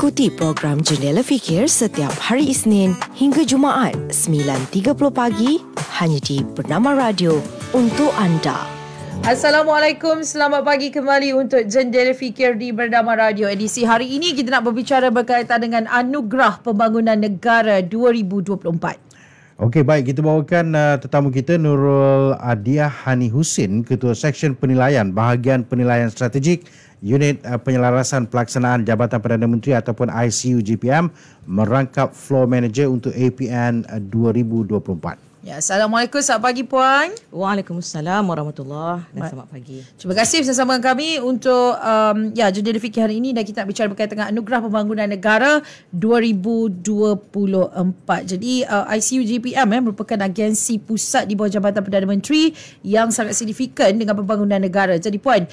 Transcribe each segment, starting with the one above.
Ikuti program Jendela Fikir setiap hari Isnin hingga Jumaat 9.30 pagi hanya di Bernama Radio untuk anda. Assalamualaikum, selamat pagi kembali untuk Jendela Fikir di Bernama Radio. Edisi hari ini kita nak berbicara berkaitan dengan Anugerah Pembangunan Negara 2024. Okey, baik, kita bawakan tetamu kita Nurul Adiah Hani Husin, Ketua Seksyen Penilaian Bahagian Penilaian Strategik Unit Penyelarasan Pelaksanaan Jabatan Perdana Menteri ataupun ICU GPM merangkap Floor Manager untuk APN 2024. Ya, Assalamualaikum, selamat pagi Puan. Waalaikumsalam warahmatullahi dan selamat pagi. Terima kasih bersama kami untuk Jendela Fikir hari ini, dan kita nak bicara berkaitan dengan Anugerah Pembangunan Negara 2024. Jadi ICU GPM merupakan agensi pusat di bawah Jabatan Perdana Menteri yang sangat signifikan dengan pembangunan negara. Jadi Puan,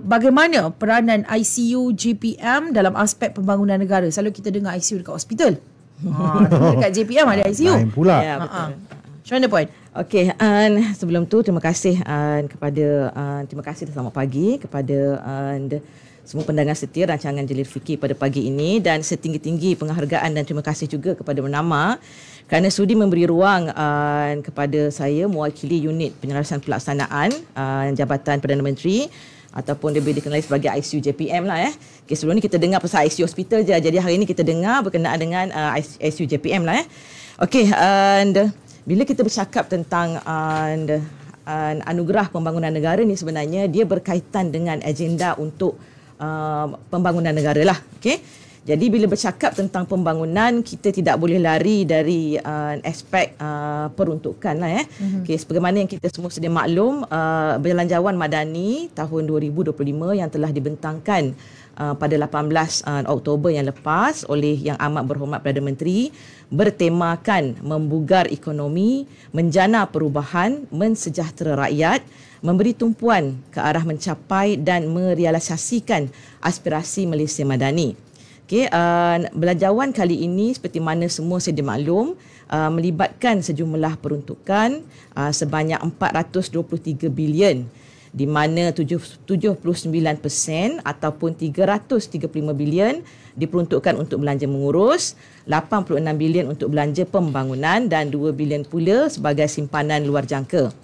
bagaimana peranan ICU GPM dalam aspek pembangunan negara? Selalu kita dengar ICU dekat hospital. Dekat JPM ada ICU. Lain pula. Ya, betul. Macam mana Puan? Okey, sebelum tu terima kasih terima kasih dan selamat pagi kepada semua pendengar setia rancangan Jendela Fikir pada pagi ini, dan setinggi-tinggi penghargaan dan terima kasih juga kepada Bernama kerana sudi memberi ruang kepada saya mewakili unit penyelarasan pelaksanaan Jabatan Perdana Menteri ataupun lebih dikenali sebagai ICU JPM lah . Okay, sebelum ni kita dengar pasal ICU hospital je, jadi hari ini kita dengar berkenaan dengan ICU JPM lah . Okey, bila kita bercakap tentang Anugerah Pembangunan Negara ni, sebenarnya dia berkaitan dengan agenda untuk pembangunan negara lah. Okey. Jadi bila bercakap tentang pembangunan, kita tidak boleh lari dari aspek peruntukan lah . Okey, sebagaimana yang kita semua sedia maklum, Belanjawan Madani tahun 2025 yang telah dibentangkan pada 18 Oktober yang lepas oleh Yang Amat Berhormat Perdana Menteri bertemakan membugar ekonomi, menjana perubahan, mensejahtera rakyat, memberi tumpuan ke arah mencapai dan merealisasikan aspirasi Malaysia Madani. Okay, belanjawan kali ini seperti mana semua sedia maklum melibatkan sejumlah peruntukan sebanyak 423 bilion, di mana 79% ataupun 335 bilion diperuntukkan untuk belanja mengurus, 86 bilion untuk belanja pembangunan dan 2 bilion pula sebagai simpanan luar jangka.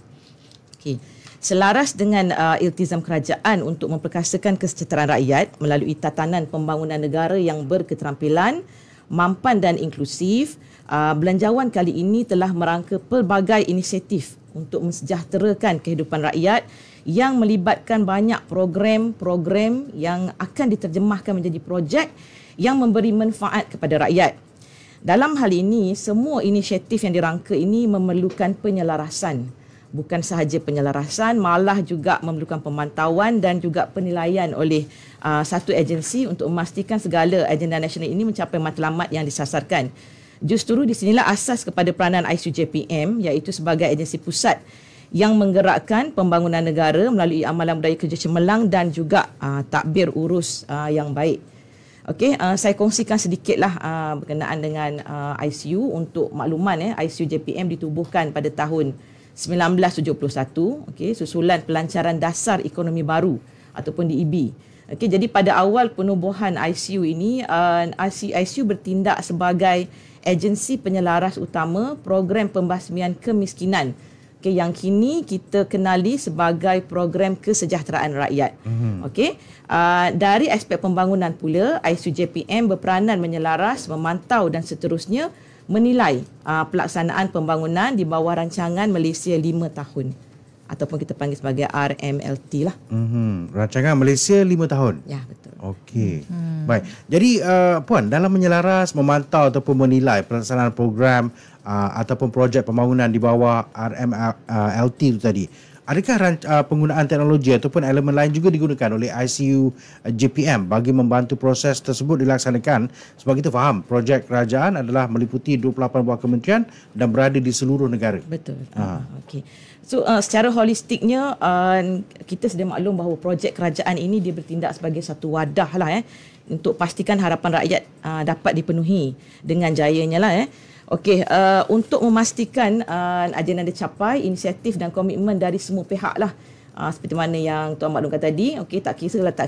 Okey. Selaras dengan iltizam kerajaan untuk memperkasakan kesejahteraan rakyat melalui tatanan pembangunan negara yang berketerampilan, mampan dan inklusif, belanjawan kali ini telah merangka pelbagai inisiatif untuk mensejahterakan kehidupan rakyat yang melibatkan banyak program-program yang akan diterjemahkan menjadi projek yang memberi manfaat kepada rakyat. Dalam hal ini, semua inisiatif yang dirangka ini memerlukan penyelarasan. Bukan sahaja penyelarasan, malah juga memerlukan pemantauan dan juga penilaian oleh satu agensi untuk memastikan segala agenda nasional ini mencapai matlamat yang disasarkan. Justru di sinilah asas kepada peranan ICU JPM, iaitu sebagai agensi pusat yang menggerakkan pembangunan negara melalui amalan budaya kerja cemerlang dan juga takbir urus yang baik. Okey, saya kongsikan sedikitlah berkenaan dengan ICU. Untuk makluman, ICU JPM ditubuhkan pada tahun 1971, okey, susulan pelancaran dasar ekonomi baru ataupun DEB. Okey, jadi pada awal penubuhan ICU ini, ICU bertindak sebagai agensi penyelaras utama program pembasmian kemiskinan, okey, yang kini kita kenali sebagai program kesejahteraan rakyat. Okey, dari aspek pembangunan pula, ICU JPM berperanan menyelaras, memantau dan seterusnya menilai pelaksanaan pembangunan di bawah rancangan Malaysia 5 tahun ataupun kita panggil sebagai RMLT lah. Rancangan Malaysia 5 tahun. Ya, betul. Okey. Baik. Jadi Puan, dalam menyelaras, memantau ataupun menilai pelaksanaan program ataupun projek pembangunan di bawah RMLT itu tadi, adakah penggunaan teknologi ataupun elemen lain juga digunakan oleh ICU JPM bagi membantu proses tersebut dilaksanakan? Sebab kita faham projek kerajaan adalah meliputi 28 buah kementerian dan berada di seluruh negara. Betul. Okey. So secara holistiknya kita sedia maklum bahawa projek kerajaan ini dia bertindak sebagai satu wadah lah untuk pastikan harapan rakyat dapat dipenuhi dengan jayanya lah . Okey, untuk memastikan agenda dicapai, inisiatif dan komitmen dari semua pihak lah Seperti mana yang Tuan maklumkan tadi, tak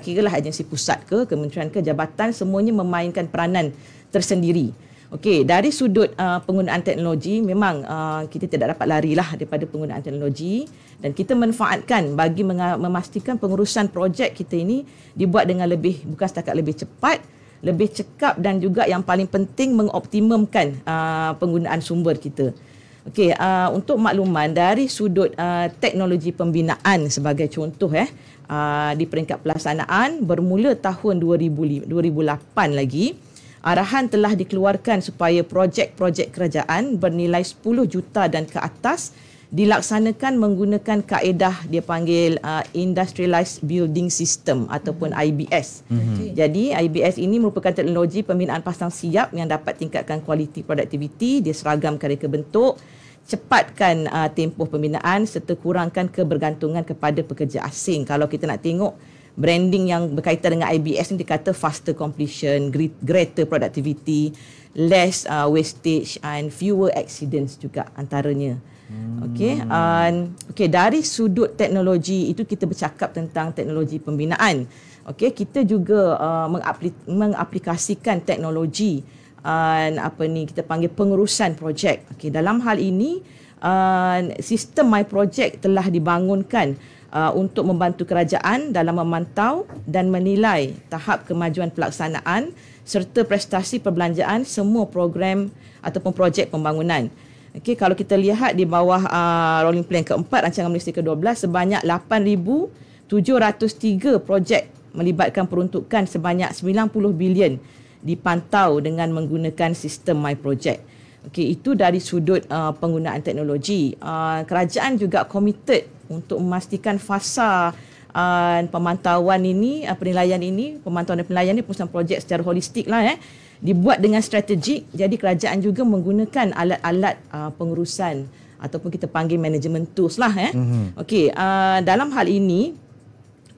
kira lah agensi pusat ke, kementerian ke, jabatan, semuanya memainkan peranan tersendiri. Dari sudut penggunaan teknologi, memang kita tidak dapat larilah daripada penggunaan teknologi, dan kita manfaatkan bagi memastikan pengurusan projek kita ini dibuat dengan bukan setakat lebih cepat, lebih cekap, dan juga yang paling penting mengoptimumkan penggunaan sumber kita. Untuk makluman dari sudut teknologi pembinaan sebagai contoh di peringkat pelaksanaan bermula tahun 2008 lagi, arahan telah dikeluarkan supaya projek-projek kerajaan bernilai 10 juta dan ke atas dilaksanakan menggunakan kaedah dia panggil Industrialized Building System ataupun IBS. Jadi IBS ini merupakan teknologi pembinaan pasang siap yang dapat tingkatkan kualiti produktiviti, dia seragamkan reka bentuk, cepatkan tempoh pembinaan serta kurangkan kebergantungan kepada pekerja asing. Kalau kita nak tengok branding yang berkaitan dengan IBS ni, dikata faster completion, greater productivity, less wastage and fewer accidents juga antaranya. Dari sudut teknologi itu kita bercakap tentang teknologi pembinaan. Kita juga mengaplikasikan teknologi kita panggil pengurusan projek. Dalam hal ini sistem My Project telah dibangunkan untuk membantu kerajaan dalam memantau dan menilai tahap kemajuan pelaksanaan serta prestasi perbelanjaan semua program ataupun projek pembangunan. Kalau kita lihat di bawah rolling plan keempat rancangan Ministeri ke-12, sebanyak 8,703 projek melibatkan peruntukan sebanyak 90 bilion dipantau dengan menggunakan sistem My Project. Itu dari sudut penggunaan teknologi. Kerajaan juga komited untuk memastikan fasa pemantauan ini, penilaian ini, pemantauan dan penilaian ini, pengurusan projek secara holistik lah dibuat dengan strategik. Jadi kerajaan juga menggunakan alat-alat pengurusan ataupun kita panggil management tools lah. Dalam hal ini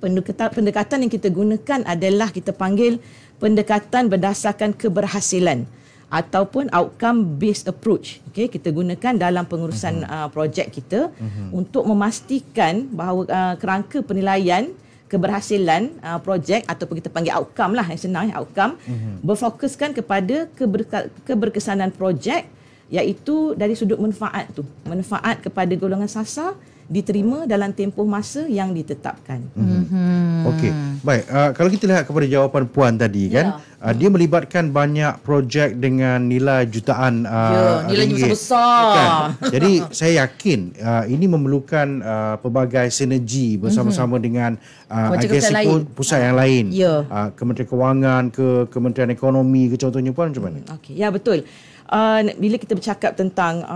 pendekatan yang kita gunakan adalah kita panggil pendekatan berdasarkan keberhasilan ataupun outcome based approach. Kita gunakan dalam pengurusan projek kita untuk memastikan bahawa kerangka penilaian keberhasilan projek ataupun kita panggil outcome lah, yang senang outcome, berfokuskan kepada keberkesanan projek, iaitu dari sudut manfaat manfaat kepada golongan sasar diterima dalam tempoh masa yang ditetapkan. Baik, kalau kita lihat kepada jawapan Puan tadi kan, dia melibatkan banyak projek dengan nilai jutaan nilainya besar. Kan? Jadi saya yakin ini memerlukan pelbagai sinergi bersama-sama dengan agensi pusat yang lain. Kementerian Kewangan ke Kementerian Ekonomi ke, contohnya Puan macam mana? Ya, betul. Bila kita bercakap tentang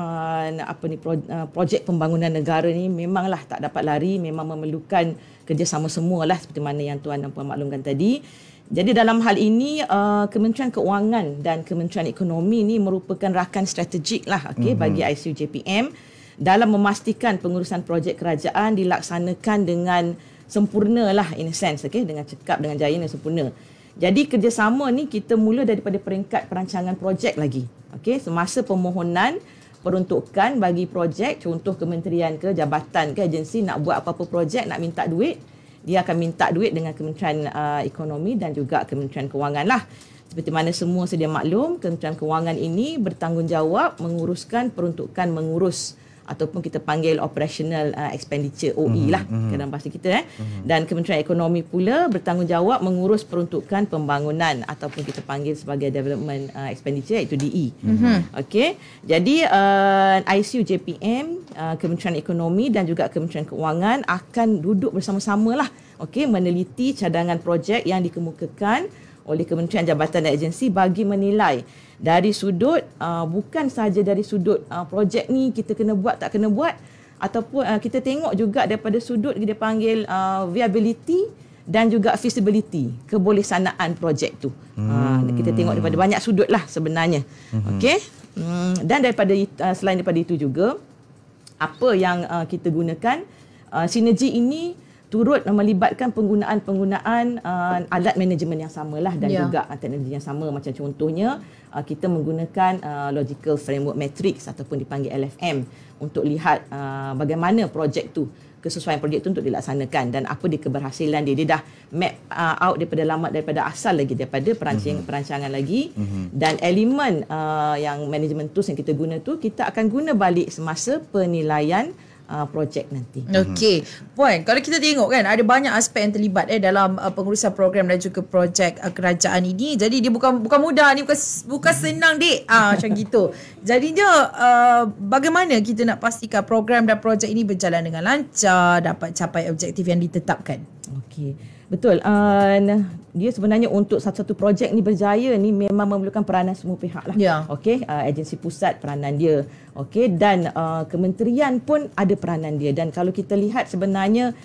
projek pembangunan negara ni, memanglah tak dapat lari, memang memerlukan kerjasama semualah seperti mana yang Tuan dan Puan maklumkan tadi. Jadi dalam hal ini Kementerian Kewangan dan Kementerian Ekonomi ni merupakan rakan strategik lah bagi ICU JPM dalam memastikan pengurusan projek kerajaan dilaksanakan dengan sempurna lah, in a sense, dengan cekap, dengan jaya dan sempurna. Jadi kerjasama ni kita mula daripada peringkat perancangan projek lagi. Semasa permohonan peruntukan bagi projek, contoh kementerian ke, jabatan ke, agensi nak buat apa-apa projek, nak minta duit, dia akan minta duit dengan Kementerian Ekonomi dan juga Kementerian Kewangan lah. Seperti mana semua sedia maklum, Kementerian Kewangan ini bertanggungjawab menguruskan peruntukan mengurus ataupun kita panggil operational expenditure, OE lah dalam bahasa kita. Dan Kementerian Ekonomi pula bertanggungjawab mengurus peruntukan pembangunan ataupun kita panggil sebagai development expenditure, iaitu DE. Jadi ICU JPM, Kementerian Ekonomi dan juga Kementerian Kewangan akan duduk bersama-sama lah, meneliti cadangan projek yang dikemukakan oleh kementerian, jabatan dan agensi bagi menilai dari sudut bukan sahaja dari sudut projek ni kita kena buat tak kena buat, ataupun kita tengok juga daripada sudut dia panggil viability dan juga feasibility, kebolehsanaan projek tu. Kita tengok daripada banyak sudut lah sebenarnya. Dan daripada selain daripada itu juga apa yang kita gunakan, sinergi ini turut melibatkan penggunaan alat manajemen yang samalah dan juga teknologi yang sama. Macam contohnya kita menggunakan Logical Framework Matrix ataupun dipanggil LFM untuk lihat bagaimana projek tu kesesuaian projek itu untuk dilaksanakan dan apa dia keberhasilan dia. Dia dah map out daripada asal lagi, daripada perancangan lagi. Dan elemen yang management tools yang kita guna tu, kita akan guna balik semasa penilaian projek nanti. Okey. Puan, kalau kita tengok kan ada banyak aspek yang terlibat dalam pengurusan program dan juga projek kerajaan ini. Jadi dia bukan mudah ni, bukan senang dek. Macam gitu. Jadinya bagaimana kita nak pastikan program dan projek ini berjalan dengan lancar, dapat capai objektif yang ditetapkan? Okey. Betul. Dia sebenarnya untuk satu-satu projek ni berjaya ni memang memerlukan peranan semua pihak lah. Ya. Okey, agensi pusat peranan dia. Okey, dan kementerian pun ada peranan dia. Dan kalau kita lihat sebenarnya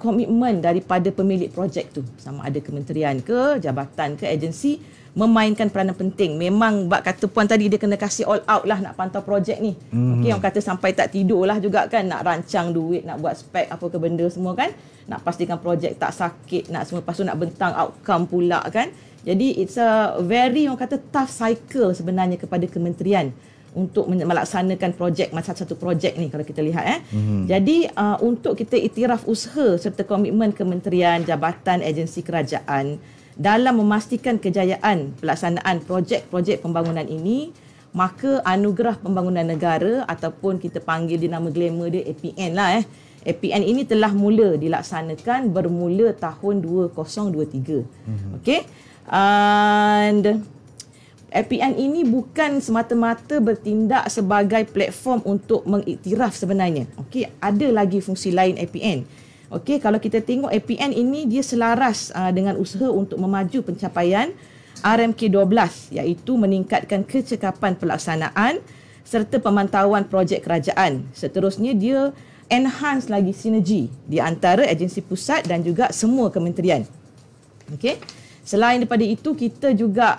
komitmen daripada pemilik projek tu, sama ada kementerian ke, jabatan ke, agensi, memainkan peranan penting. Memang bak kata Puan tadi, dia kena kasih all out lah nak pantau projek ni. Okey, orang kata sampai tak tidur lah juga kan, nak rancang duit, nak buat spek apa ke benda semua kan, nak pastikan projek tak sakit, nak semua, lepas tu nak bentang outcome pula kan. Jadi it's a very, orang kata, tough cycle sebenarnya kepada kementerian untuk melaksanakan projek, macam satu projek ni kalau kita lihat. Jadi untuk kita iktiraf usaha serta komitmen kementerian, jabatan, agensi kerajaan dalam memastikan kejayaan pelaksanaan projek-projek pembangunan ini, maka Anugerah Pembangunan Negara ataupun kita panggil di nama glamour dia APN lah. APN ini telah mula dilaksanakan bermula tahun 2023. Okey. And APN ini bukan semata-mata bertindak sebagai platform untuk mengiktiraf sebenarnya. Okey, ada lagi fungsi lain APN. Okey, kalau kita tengok APN ini dia selaras dengan usaha untuk memaju pencapaian RMK 12, iaitu meningkatkan kecekapan pelaksanaan serta pemantauan projek kerajaan. Seterusnya dia enhance lagi sinergi di antara agensi pusat dan juga semua kementerian. Okey. Selain daripada itu, kita juga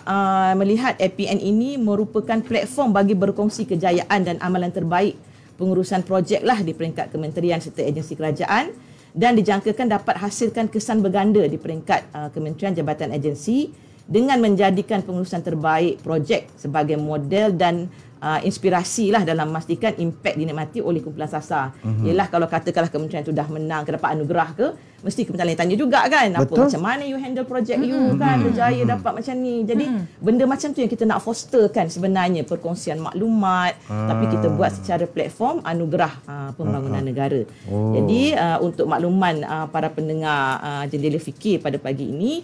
melihat APN ini merupakan platform bagi berkongsi kejayaan dan amalan terbaik pengurusan projek lah di peringkat kementerian serta agensi kerajaan, dan dijangkakan dapat hasilkan kesan berganda di peringkat kementerian, jabatan, agensi dengan menjadikan pengurusan terbaik projek sebagai model dan inspirasi lah dalam memastikan impak dinikmati oleh kumpulan sasar. Yelah, kalau katakanlah kementerian tu dah menang ke, dapat anugerah ke, mesti kementerian tanya juga kan, apa macam mana you handle projek you kan, berjaya dapat macam ni. Jadi benda macam tu yang kita nak fosterkan sebenarnya, perkongsian maklumat, tapi kita buat secara platform Anugerah Pembangunan Negara. Jadi untuk makluman para pendengar Jendela Fikir pada pagi ini,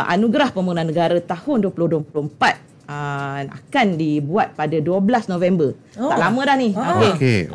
Anugerah Pembangunan Negara tahun 2024 akan dibuat pada 12 November. Tak lama dah ni. Okey.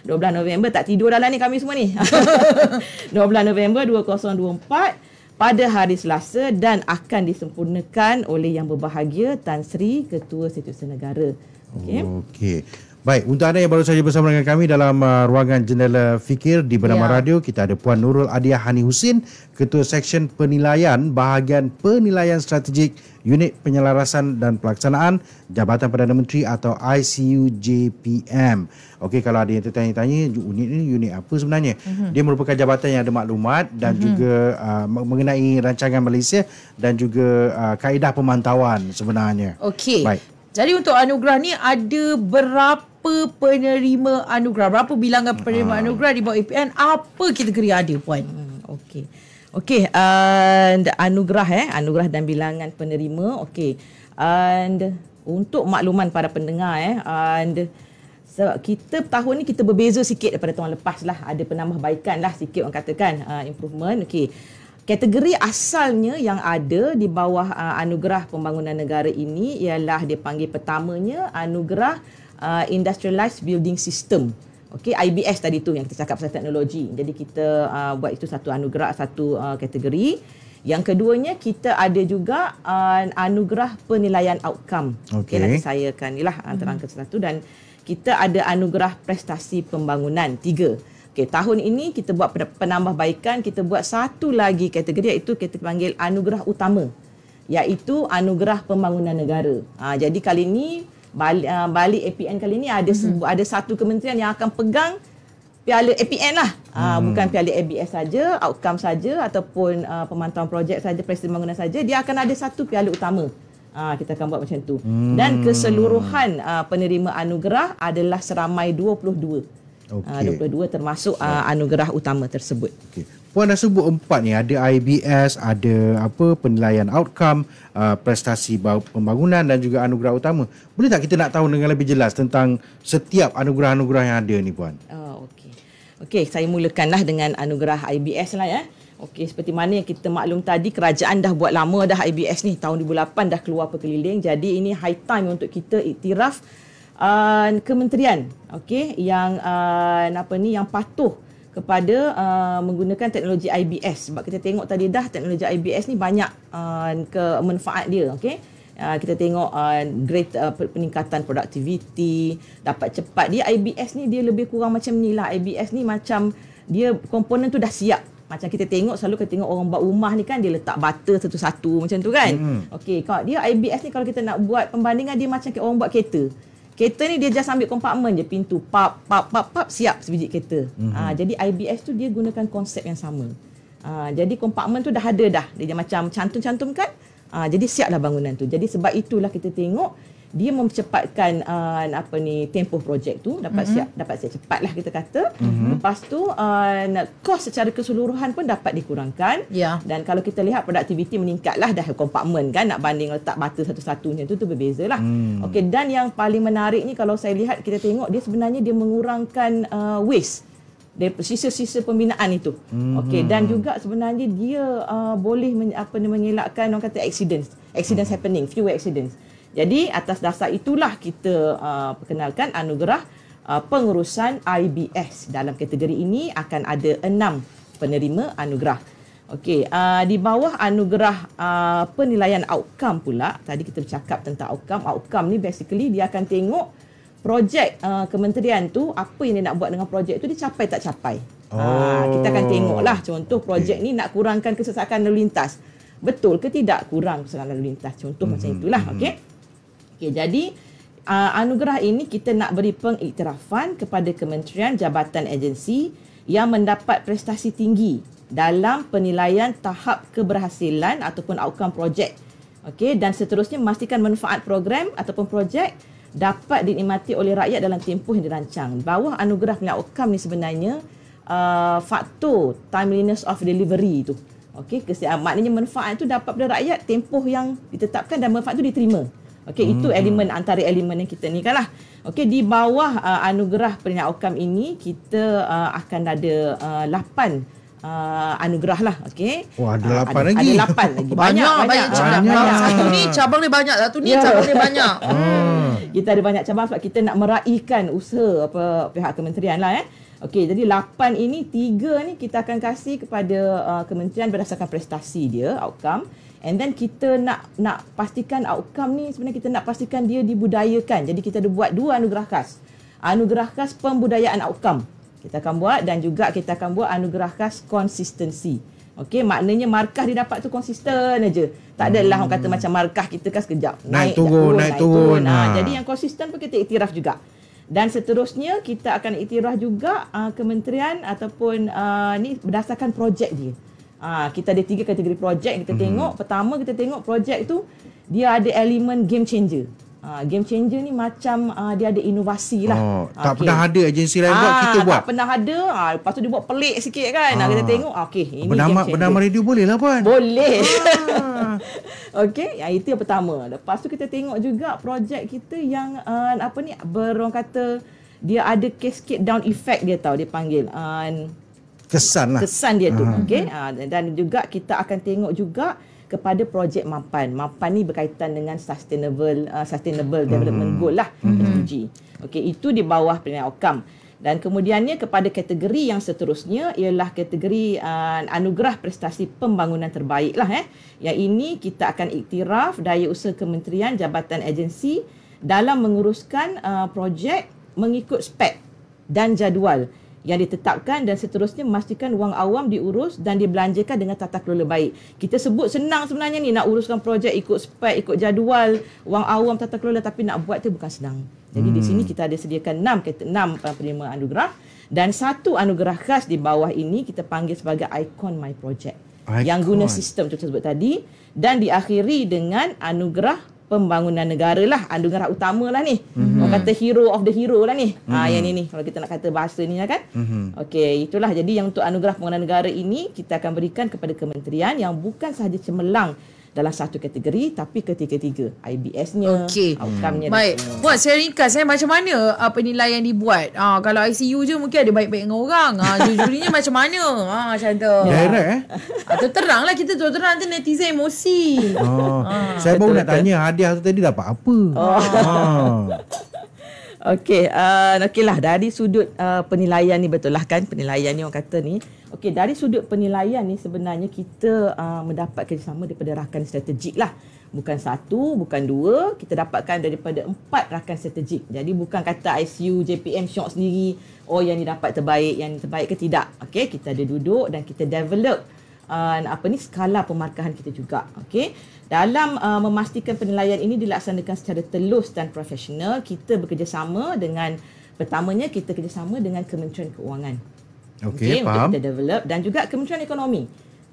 12 November, tak tidur dah lah ni kami semua ni. 12 November 2024 pada hari Selasa, dan akan disempurnakan oleh Yang Berbahagia Tan Sri Ketua Setiausaha Negara. Okey. Baik, untuk anda yang baru saja bersama dengan kami dalam ruangan Jendela Fikir di Bernama Radio, kita ada Puan Nurul Adiah Hani Husin, Ketua Seksyen Penilaian Bahagian Penilaian Strategik Unit Penyelarasan dan Pelaksanaan Jabatan Perdana Menteri atau ICUJPM. Okey, kalau ada yang tertanya-tanya, unit ini unit apa sebenarnya? Dia merupakan jabatan yang ada maklumat dan juga mengenai rancangan Malaysia dan juga kaedah pemantauan sebenarnya. Okey. Baik. Jadi untuk anugerah ni ada berapa penerima anugerah? Berapa bilangan penerima anugerah di bawah APN? Apa kategori ada, Puan? Okey, anugerah dan bilangan penerima. Okey. And untuk makluman para pendengar kita tahun ni kita berbeza sikit daripada tahun lepas lah. Ada penambahbaikan lah sikit, orang katakan improvement. Okey. Kategori asalnya yang ada di bawah Anugerah Pembangunan Negara ini ialah dipanggil pertamanya Anugerah Industrialized Building System. Okey, IBS tadi tu yang kita cakap pasal teknologi. Jadi kita buat itu satu anugerah, satu kategori. Yang keduanya kita ada juga Anugerah Penilaian Outcome. Okey, nanti saya akan terangkan satu. Dan kita ada Anugerah Prestasi Pembangunan 3. Okey, tahun ini kita buat penambahbaikan, kita buat satu lagi kategori, iaitu kita panggil Anugerah Utama, iaitu Anugerah Pembangunan Negara. Jadi kali ini balik APN kali ini ada satu kementerian yang akan pegang piala APN lah. Bukan piala ABS saja, outcome saja ataupun pemantauan projek saja, prestasi pembangunan saja, dia akan ada satu piala utama. Kita akan buat macam tu. Dan keseluruhan penerima anugerah adalah seramai 22. Okey. 22 termasuk anugerah utama tersebut. Okay. Puan dah sebut 4 ni, ada IBS, ada penilaian outcome, prestasi pembangunan dan juga anugerah utama. Boleh tak kita nak tahu dengan lebih jelas tentang setiap anugerah-anugerah yang ada ni, Puan? Okey, saya mulakanlah dengan anugerah IBS lah ya. Okey, seperti mana yang kita maklum tadi, kerajaan dah buat lama dah IBS ni, tahun 2008 dah keluar perkeliling. Jadi ini high time untuk kita iktiraf kementerian, okey, yang yang patuh kepada menggunakan teknologi IBS. Sebab kita tengok tadi dah teknologi IBS ni banyak kemanfaat dia, okey. Kita tengok great peningkatan produktiviti, dapat cepat. Dia IBS ni dia lebih kurang macam ni lah. IBS ni macam dia komponen tu dah siap. Macam kita tengok, selalu kita tengok orang buat rumah ni kan, dia letak bata satu-satu macam tu kan. Okey, kalau dia IBS ni kalau kita nak buat pembandingan, dia macam orang buat kereta. Kereta ni dia just ambil kompartmen je, pintu pap siap sebiji kereta. Jadi IBS tu dia gunakan konsep yang sama. Jadi kompartmen tu dah ada dah. Dia macam cantum-cantum kan. Jadi siaplah bangunan tu. Jadi sebab itulah kita tengok dia mempercepatkan tempoh projek tu, dapat siap cepatlah kita kata. Lepas tu kos secara keseluruhan pun dapat dikurangkan. Dan kalau kita lihat produktiviti meningkatlah dah kompartmen kan, nak banding letak bata satu-satu macam tu berbezalah. Okey, dan yang paling menarik ni kalau saya lihat, kita tengok dia sebenarnya dia mengurangkan waste dari sisa-sisa pembinaan itu. Okey, dan juga sebenarnya dia boleh mengelakkan orang kata accidents happening, fewer accidents. Jadi atas dasar itulah kita perkenalkan anugerah pengurusan IBS. Dalam kategori ini akan ada 6 penerima anugerah. Okey, di bawah anugerah penilaian outcome pula, tadi kita bercakap tentang outcome. Outcome ni basically dia akan tengok projek kementerian tu, apa yang dia nak buat dengan projek tu, dia capai tak capai. Kita akan tengoklah, contoh projek ni nak kurangkan kesesakan lalu lintas. Betul ke tidak kurang kesesakan lalu lintas? Contoh macam itulah. Okey, jadi anugerah ini kita nak beri pengiktirafan kepada kementerian, jabatan, agensi yang mendapat prestasi tinggi dalam penilaian tahap keberhasilan ataupun outcome projek. Okey, dan seterusnya memastikan manfaat program ataupun projek dapat dinikmati oleh rakyat dalam tempoh yang dirancang. Bawah anugerah penilaian outcome ni sebenarnya faktor timeliness of delivery tu. Okey, maknanya manfaat tu dapat pada rakyat tempoh yang ditetapkan dan manfaat tu diterima. Okey, itu elemen antara elemen yang kita ni kan lah. Okey, di bawah anugerah penilaian outcome ini kita akan ada 8 anugerah lah. Okey. Ada 8 lagi. Ada 8 lagi. Banyak. Satu ni cabang dia banyak, satu ni cabang dia banyak. Kita ada banyak cabang sebab kita nak meraihkan usaha pihak kementerian lah. Okey, jadi 8 ini, 3 ni kita akan kasih kepada kementerian berdasarkan prestasi dia, outcome. And then kita nak pastikan outcome ni, sebenarnya kita nak pastikan dia dibudayakan. Jadi kita ada buat 2 anugerah khas. Anugerah khas pembudayaan outcome kita akan buat, dan juga kita akan buat anugerah khas konsistensi. Okey, maknanya markah dia dapat tu konsisten aja. Tak adalah orang kata macam markah kita kan sekejap naik turun. Jadi yang konsisten pun kita iktiraf juga. Dan seterusnya kita akan iktiraf juga kementerian ataupun ni berdasarkan projek dia. Kita ada 3 kategori projek kita tengok. Pertama kita tengok projek tu dia ada elemen game changer. Game changer ni macam dia ada inovasi lah. Tak pernah ada agensi lain buat, kita buat. Tak pernah ada. Lepas tu dia buat pelik sikit kan. Kita tengok okey, ini bernama radio boleh lah, Puan. Boleh. Okey, itu yang pertama. Lepas tu kita tengok juga projek kita yang orang kata dia ada cascade down effect, dia tahu dia panggil kesan dia tu. Okey, dan juga kita akan tengok juga kepada projek MAPAN. MAPAN ni berkaitan dengan sustainable development goal lah, SDG. Okey, itu di bawah penilaian outcome. Dan kemudiannya kepada kategori yang seterusnya ialah kategori anugerah prestasi pembangunan terbaik lah. Yang ini kita akan iktiraf daya usaha kementerian, jabatan, agensi dalam menguruskan projek mengikut spek dan jadual yang ditetapkan, dan seterusnya memastikan wang awam diurus dan dibelanjakan dengan tata kelola baik. Kita sebut senang sebenarnya ni, nak uruskan projek ikut spek, ikut jadual, wang awam, tata kelola, tapi nak buat tu bukan senang. Jadi di sini kita ada sediakan 6 penerima anugerah, dan 1 anugerah khas di bawah ini kita panggil sebagai Icon My Project. Yang guna sistem tu tersebut tadi, dan diakhiri dengan anugerah pembangunan negara lah, anugerah utama lah ni. Orang kata hero of the hero lah ni. Yang ni kalau kita nak kata bahasa ni lah kan. Okey, itulah. Jadi yang untuk anugerah pembangunan negara ini kita akan berikan kepada kementerian yang bukan sahaja cemerlang dalam satu kategori tapi ketiga-tiga IBS-nya, outcome-nya. Baik. Puan, saya ringkas macam mana penilaian dibuat. Kalau ICU je mungkin ada baik-baik dengan orang. Juri-jurinya macam mana? Macam tu. Direct Atau teranglah, kita terang nanti netizen emosi. Saya baru nak tanya hadiah tu tadi dapat apa? Okey, okeylah dari sudut penilaian ni, betul lah kan penilaian ni orang kata ni. Okey, dari sudut penilaian ni sebenarnya kita mendapat kerjasama daripada rakan strategik lah. Bukan satu, bukan dua, kita dapatkan daripada 4 rakan strategik. Jadi bukan kata ICU JPM syok sendiri, yang ni dapat terbaik, yang ni terbaik ke tidak. Okey, kita ada duduk dan kita develop skala pemarkahan kita juga. Okey. Dalam memastikan penilaian ini dilaksanakan secara telus dan profesional, kita bekerjasama dengan, pertamanya kita kerjasama dengan Kementerian Keuangan. Okey, faham. untuk kita develop, dan juga Kementerian Ekonomi.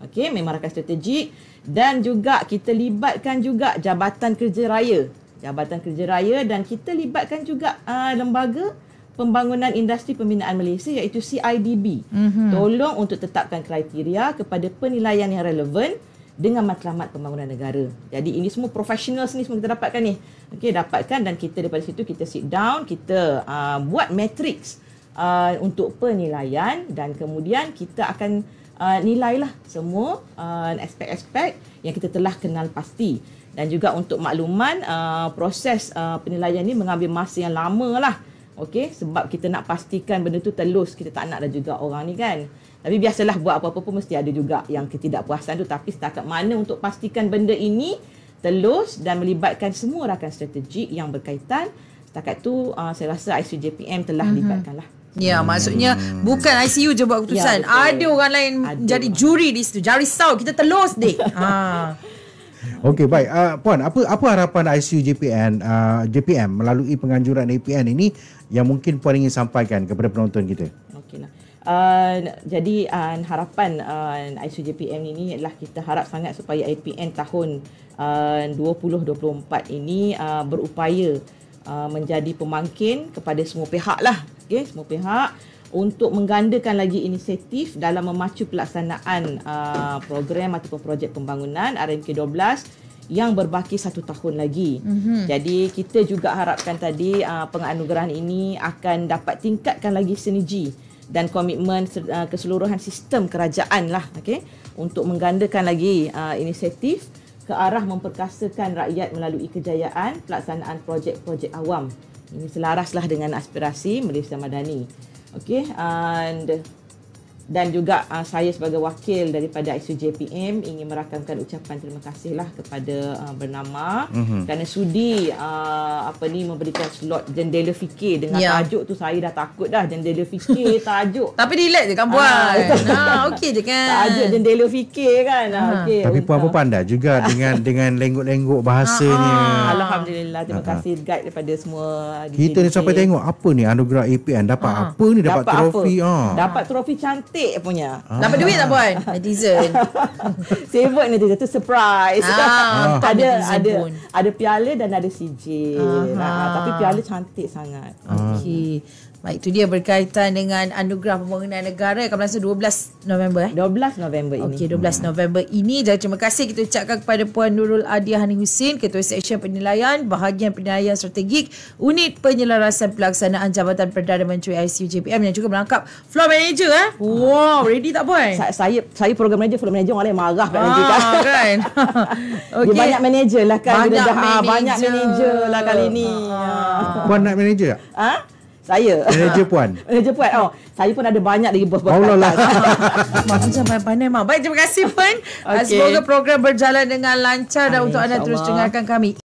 Okey, memang rakan strategik, dan juga kita libatkan juga Jabatan Kerja Raya. Dan kita libatkan juga lembaga Pembangunan Industri Pembinaan Malaysia iaitu CIDB. Tolong untuk tetapkan kriteria kepada penilaian yang relevan dengan matlamat pembangunan negara. Jadi ini semua professionals ni semua kita dapatkan ni. Okey, dapatkan, dan kita daripada situ kita sit down, kita buat matrix untuk penilaian, dan kemudian kita akan nilailah semua aspek-aspek yang kita telah kenal pasti. Dan juga untuk makluman, proses penilaian ni mengambil masa yang lama lah. Okey, sebab kita nak pastikan benda tu telus, kita tak nak dah juga orang ni kan. Tapi biasalah buat apa-apa pun mesti ada juga yang ketidakpuasan tu, tapi setakat mana untuk pastikan benda ini telus dan melibatkan semua rakan strategik yang berkaitan, setakat tu saya rasa ICU JPM telah libatkan lah. Ya, maksudnya bukan ICU je buat keputusan. Ada orang lain jadi juri di situ. Jangan risau, kita telus deh. Okey, baik. Puan, apa harapan ICU JPM melalui penganjuran APN ini yang mungkin Puan ingin sampaikan kepada penonton kita? Okeylah. Jadi harapan ICU JPM ini adalah kita harap sangat supaya APN tahun 2024 ini berupaya menjadi pemangkin kepada semua pihak lah. Okay, semua pihak untuk menggandakan lagi inisiatif dalam memacu pelaksanaan program ataupun projek pembangunan RMK 12 yang berbaki 1 tahun lagi. Jadi kita juga harapkan tadi penganugerahan ini akan dapat tingkatkan lagi sinergi dan komitmen keseluruhan sistem kerajaan lah, okay, untuk menggandakan lagi inisiatif ke arah memperkasakan rakyat melalui kejayaan pelaksanaan projek-projek awam. Ini selaraslah dengan aspirasi Malaysia Madani. Okey, dan juga saya sebagai wakil daripada ICU JPM ingin merakamkan ucapan terima kasihlah kepada Bernama kerana sudi memberikan slot jendela fikir dengan tajuk tu. Saya dah takut dah, jendela fikir tajuk. Tapi relax je kan Puan. Okey je kan. Tajuk jendela fikir kan. Okey. Tapi Puan pun pandai juga dengan lenggok-lenggok bahasanya. Alhamdulillah, terima kasih guide daripada semua. Kita ni sampai tengok apa ni anugerah APN dapat apa ni, dapat trofi. Dapat trofi cantik punya. Dapat duit tak Puan? Netizen. Favorite netizen tu surprise. Ada piala dan ada sijil. Tapi piala cantik sangat. Okey. Baik, itu dia berkaitan dengan anugerah pembangunan negara yang akan berlangsung 12 November 12 November ini. Okey, 12 November ini. Dan terima kasih kita ucapkan kepada Puan Nurul Adia Hani Husin, Ketua Seksyen Penilaian Bahagian Penilaian Strategik Unit Penyelarasan Pelaksanaan Jabatan Perdana Menteri ICU JPM yang juga merangkap floor manager. Wow, ready tak Puan? Saya program manager, floor manager orang lain marah kat manager kan. Okay. Dia banyak manager lah kan. Banyak manager lah kali ni. Puan nak manager tak? Saya. Manager Puan. Manager Puan. Saya pun ada banyak lagi bos-bos. Macam pandai-pandai Mak. Baik, terima kasih Puan. Semoga program berjalan dengan lancar. Amin, untuk anda terus dengarkan kami.